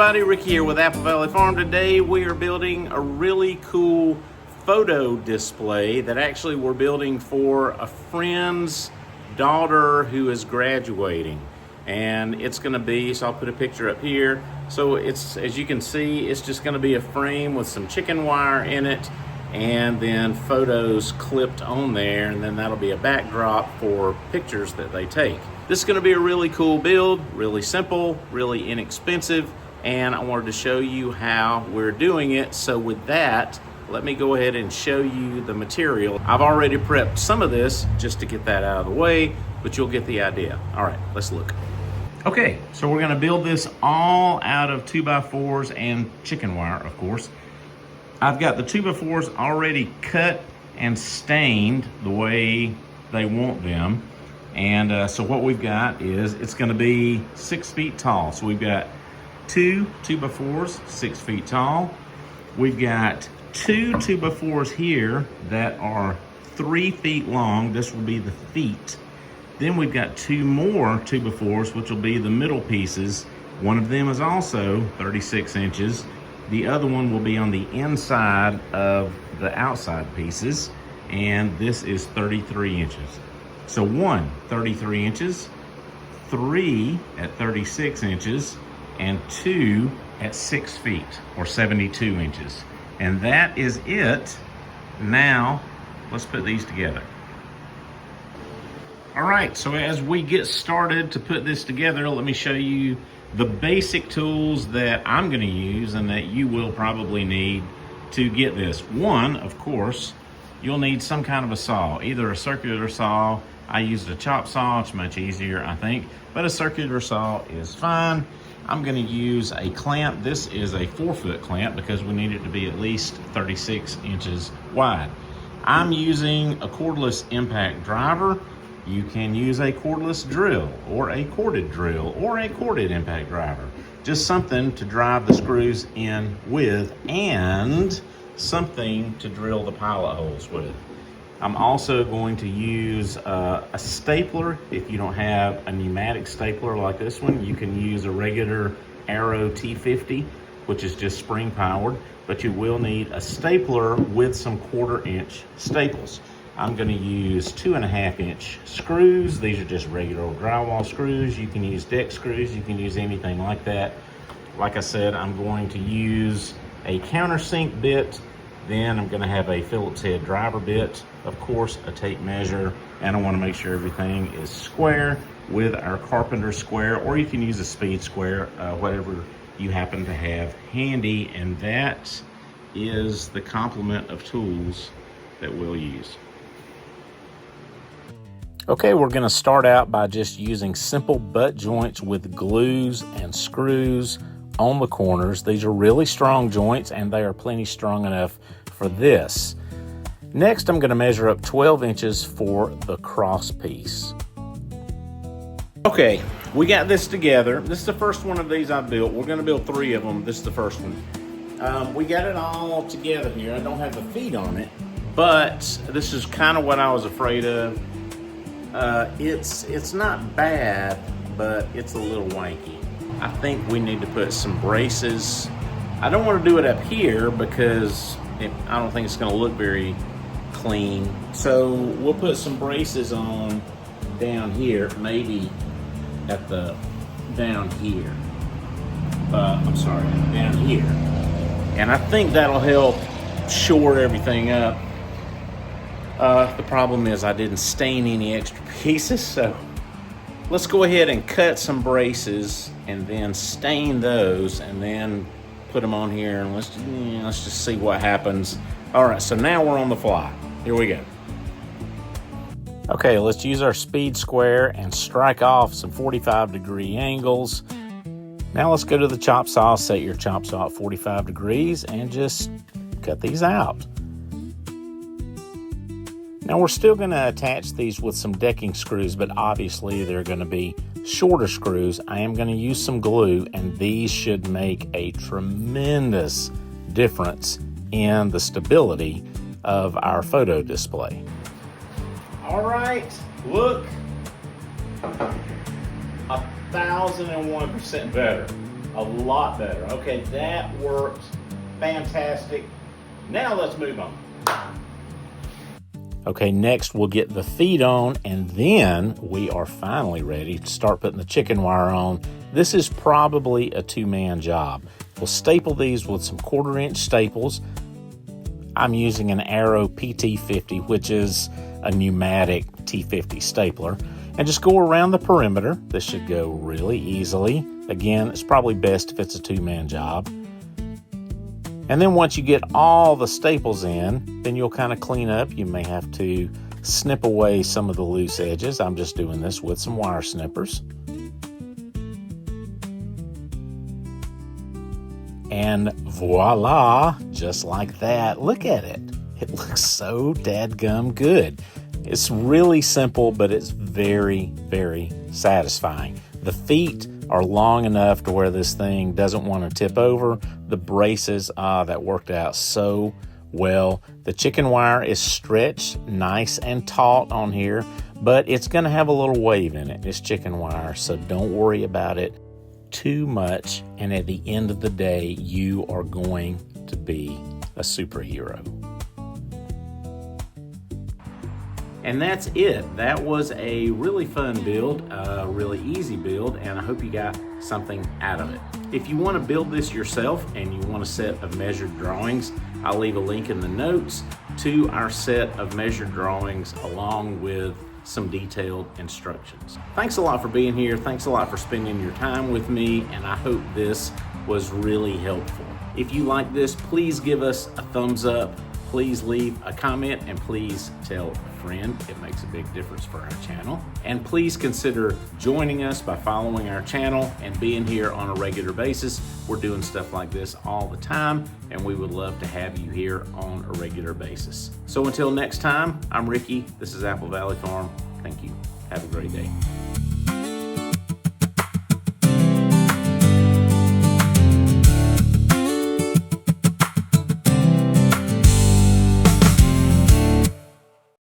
everybody, Ricky here with Apple Valley Farm. Today we are building a really cool photo display that actually we're building for a friend's daughter who is graduating. And it's gonna be, so I'll put a picture up here. So it's, as you can see, it's just gonna be a frame with some chicken wire in it and then photos clipped on there, and then that'll be a backdrop for pictures that they take. This is gonna be a really cool build, really simple, really inexpensive, and I wanted to show you how we're doing it. So with that, let me go ahead and show you the material. I've already prepped some of this just to get that out of the way, but you'll get the idea. All right, let's look. Okay, so we're gonna build this all out of 2x4s and chicken wire, of course. I've got the 2x4s already cut and stained the way they want them. And so what we've got is, it's gonna be 6 feet tall. So we've got two 2x4s, 6 feet tall. We've got two 2x4s here that are 3 feet long. This will be the feet. Then we've got two more 2x4s, which will be the middle pieces. One of them is also 36 inches. The other one will be on the inside of the outside pieces, and this is 33 inches. So one, 33 inches, three at 36 inches, and two at 6 feet, or 72 inches. And that is it. Now, let's put these together. All right, so as we get started to put this together, let me show you the basic tools that I'm gonna use and that you will probably need to get this. One, of course, you'll need some kind of a saw, either a circular saw. I used a chop saw, it's much easier, I think, but a circular saw is fine. I'm gonna use a clamp. This is a 4-foot clamp because we need it to be at least 36 inches wide. I'm using a cordless impact driver. You can use a cordless drill or a corded drill or a corded impact driver. Just something to drive the screws in with and something to drill the pilot holes with. I'm also going to use a stapler. If you don't have a pneumatic stapler like this one, you can use a regular Arrow T50, which is just spring powered, but you will need a stapler with some 1/4 inch staples. I'm gonna use 2.5 inch screws. These are just regular old drywall screws. You can use deck screws, you can use anything like that. Like I said, I'm going to use a countersink bit. Then I'm gonna have a Phillips head driver bit, of course, a tape measure, and I wanna make sure everything is square with our carpenter square, or you can use a speed square, whatever you happen to have handy, and that is the complement of tools that we'll use. Okay, we're gonna start out by just using simple butt joints with glues and screws on the corners. These are really strong joints and they are plenty strong enough for this. Next, I'm gonna measure up 12 inches for the cross piece. Okay, we got this together. This is the first one of these I built. We're gonna build 3 of them. This is the first one. We got it all together here. I don't have the feet on it, but this is kind of what I was afraid of. It's not bad, but it's a little wanky. I think we need to put some braces. I don't want to do it up here because I don't think it's going to look very clean. So we'll put some braces on down here, maybe at the down here. Down here. And I think that'll help shore everything up. The problem is I didn't stain any extra pieces, so let's go ahead and cut some braces and then stain those and then put them on here, and let's just see what happens. All right, so now we're on the fly. Here we go. Okay, let's use our speed square and strike off some 45-degree angles. Now let's go to the chop saw, set your chop saw at 45 degrees and just cut these out. Now we're still going to attach these with some decking screws, but obviously they're going to be shorter screws. I am going to use some glue, and these should make a tremendous difference in the stability of our photo display. All right, look, 1001% better. a lot better. Okay, that works fantastic. Now let's move on. Okay, next we'll get the feet on, and then we are finally ready to start putting the chicken wire on. This is probably a two-man job. We'll staple these with some 1/4-inch staples. I'm using an Arrow PT50, which is a pneumatic T50 stapler, and just go around the perimeter. This should go really easily. Again, it's probably best if it's a two-man job. And then once you get all the staples in, then you'll kind of clean up. You may have to snip away some of the loose edges. I'm just doing this with some wire snippers. And voila, just like that. Look at it. It looks so dadgum good. It's really simple, but it's very, very satisfying. The feet are long enough to where this thing doesn't want to tip over. The braces, that worked out so well. The chicken wire is stretched nice and taut on here, but it's going to have a little wave in it. It's chicken wire, so don't worry about it too much. And at the end of the day, you are going to be a superhero. And that's it. That was a really fun build, a really easy build, and I hope you got something out of it. If you want to build this yourself and you want a set of measured drawings, I'll leave a link in the notes to our set of measured drawings along with some detailed instructions. Thanks a lot for being here. Thanks a lot for spending your time with me, and I hope this was really helpful. If you like this, please give us a thumbs up. Please leave a comment, and please tell a friend. It makes a big difference for our channel. And please consider joining us by following our channel and being here on a regular basis. We're doing stuff like this all the time, and we would love to have you here on a regular basis. So until next time, I'm Ricky. This is Apple Valley Farm. Thank you. Have a great day.